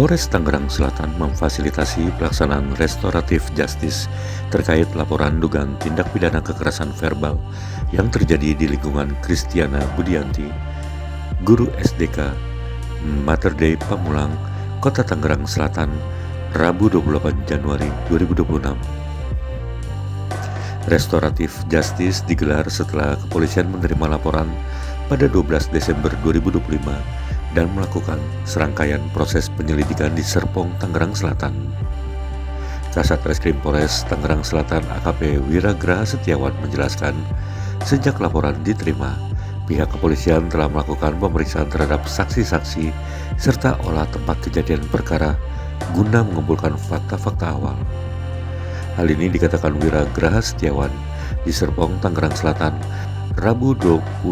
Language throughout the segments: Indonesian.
Polres Tangerang Selatan memfasilitasi pelaksanaan restoratif justice terkait laporan dugaan tindak pidana kekerasan verbal yang terjadi di lingkungan Kristiana Budianti, guru SDK Mater Dei Pamulang, Kota Tangerang Selatan, Rabu 28 Januari 2026. Restoratif justice digelar setelah kepolisian menerima laporan pada 12 Desember 2025 dan melakukan serangkaian proses penyelidikan di Serpong, Tangerang Selatan. Kasat Reskrim Polres Tangerang Selatan AKP Wiragraha Setiawan menjelaskan, sejak laporan diterima, pihak kepolisian telah melakukan pemeriksaan terhadap saksi-saksi serta olah tempat kejadian perkara guna mengumpulkan fakta-fakta awal. Hal ini dikatakan Wiragraha Setiawan di Serpong, Tangerang Selatan, Rabu 28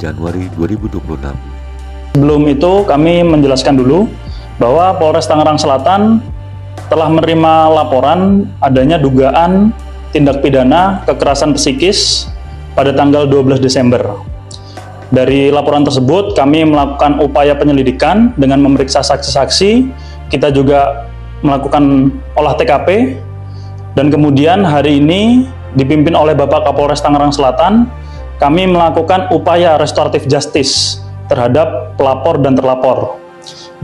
Januari 2026. Sebelum itu kami menjelaskan dulu bahwa Polres Tangerang Selatan telah menerima laporan adanya dugaan tindak pidana kekerasan psikis pada tanggal 12 Desember. Dari laporan tersebut kami melakukan upaya penyelidikan dengan memeriksa saksi-saksi, kita juga melakukan olah TKP, dan kemudian hari ini dipimpin oleh Bapak Kapolres Tangerang Selatan, kami melakukan upaya restoratif justice terhadap pelapor dan terlapor,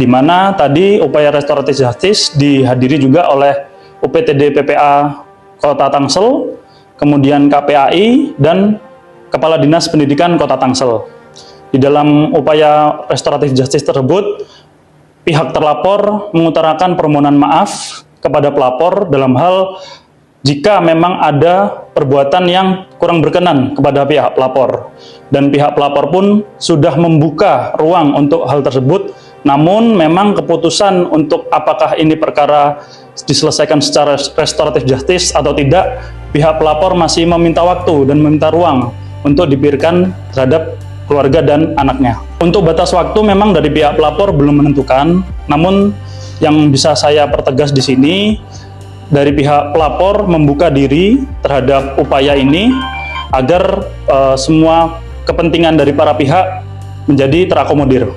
di mana tadi upaya restoratif justice dihadiri juga oleh UPTD PPA Kota Tangsel, kemudian KPAI, dan Kepala Dinas Pendidikan Kota Tangsel. Di dalam upaya restoratif justice tersebut, pihak terlapor mengutarakan permohonan maaf kepada pelapor dalam hal jika memang ada perbuatan yang kurang berkenan kepada pihak pelapor, dan pihak pelapor pun sudah membuka ruang untuk hal tersebut, namun memang keputusan untuk apakah ini perkara diselesaikan secara restoratif justice atau tidak, pihak pelapor masih meminta waktu dan meminta ruang untuk diberikan terhadap keluarga dan anaknya. Untuk batas waktu memang dari pihak pelapor belum menentukan, namun yang bisa saya pertegas di sini, dari pihak pelapor membuka diri terhadap upaya ini agar semua kepentingan dari para pihak menjadi terakomodir.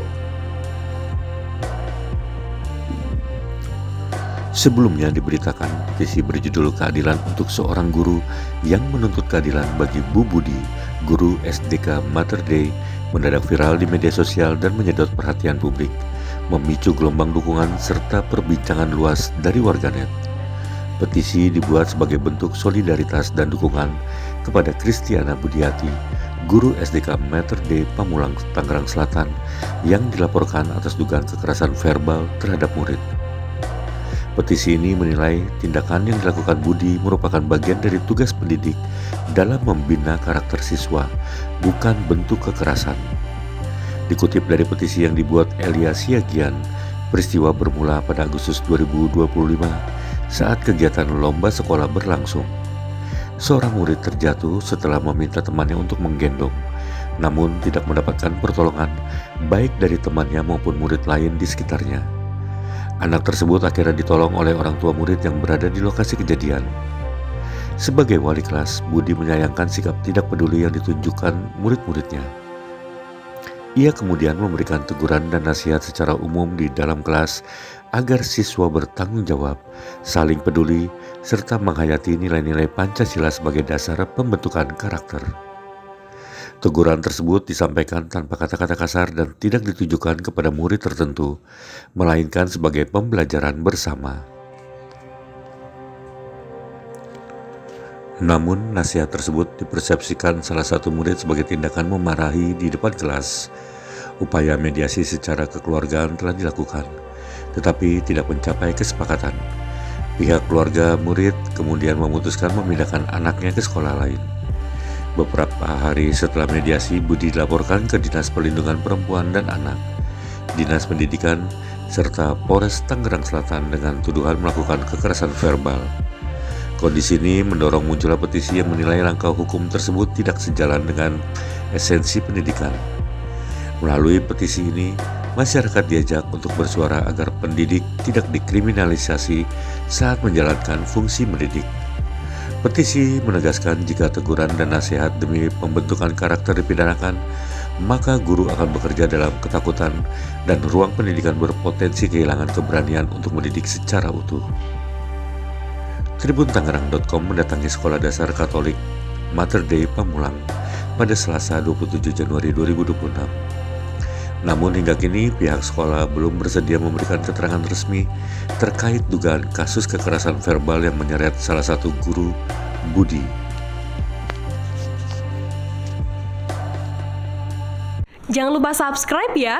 Sebelumnya diberitakan petisi berjudul Keadilan untuk Seorang Guru yang menuntut keadilan bagi Bu Budi, guru SDK Mater Dei, mendadak viral di media sosial dan menyedot perhatian publik, memicu gelombang dukungan serta perbincangan luas dari warganet. Petisi dibuat sebagai bentuk solidaritas dan dukungan kepada Kristiana Budianti, guru SDK Mater Dei Pamulang, Tangerang Selatan, yang dilaporkan atas dugaan kekerasan verbal terhadap murid. Petisi ini menilai tindakan yang dilakukan Budi merupakan bagian dari tugas pendidik dalam membina karakter siswa, bukan bentuk kekerasan. Dikutip dari petisi yang dibuat Elia Siagian, peristiwa bermula pada Agustus 2025 saat kegiatan lomba sekolah berlangsung. Seorang murid terjatuh setelah meminta temannya untuk menggendong, namun tidak mendapatkan pertolongan baik dari temannya maupun murid lain di sekitarnya. Anak tersebut akhirnya ditolong oleh orang tua murid yang berada di lokasi kejadian. Sebagai wali kelas, Budi menyayangkan sikap tidak peduli yang ditunjukkan murid-muridnya. Ia kemudian memberikan teguran dan nasihat secara umum di dalam kelas agar siswa bertanggung jawab, saling peduli, serta menghayati nilai-nilai Pancasila sebagai dasar pembentukan karakter. Teguran tersebut disampaikan tanpa kata-kata kasar dan tidak ditujukan kepada murid tertentu, melainkan sebagai pembelajaran bersama. Namun, nasihat tersebut dipersepsikan salah satu murid sebagai tindakan memarahi di depan kelas. Upaya mediasi secara kekeluargaan telah dilakukan, tetapi tidak mencapai kesepakatan. Pihak keluarga murid kemudian memutuskan memindahkan anaknya ke sekolah lain. Beberapa hari setelah mediasi, Budi dilaporkan ke Dinas Perlindungan Perempuan dan Anak, Dinas Pendidikan, serta Polres Tangerang Selatan dengan tuduhan melakukan kekerasan verbal. Kondisi ini mendorong munculnya petisi yang menilai langkah hukum tersebut tidak sejalan dengan esensi pendidikan. Melalui petisi ini, masyarakat diajak untuk bersuara agar pendidik tidak dikriminalisasi saat menjalankan fungsi mendidik. Petisi menegaskan jika teguran dan nasihat demi pembentukan karakter dipidanakan, maka guru akan bekerja dalam ketakutan dan ruang pendidikan berpotensi kehilangan keberanian untuk mendidik secara utuh. TribunTangerang.com mendatangi Sekolah Dasar Katolik Mater Dei Pamulang pada Selasa 27 Januari 2026. Namun hingga kini pihak sekolah belum bersedia memberikan keterangan resmi terkait dugaan kasus kekerasan verbal yang menyeret salah satu guru, Budi. Jangan lupa subscribe ya.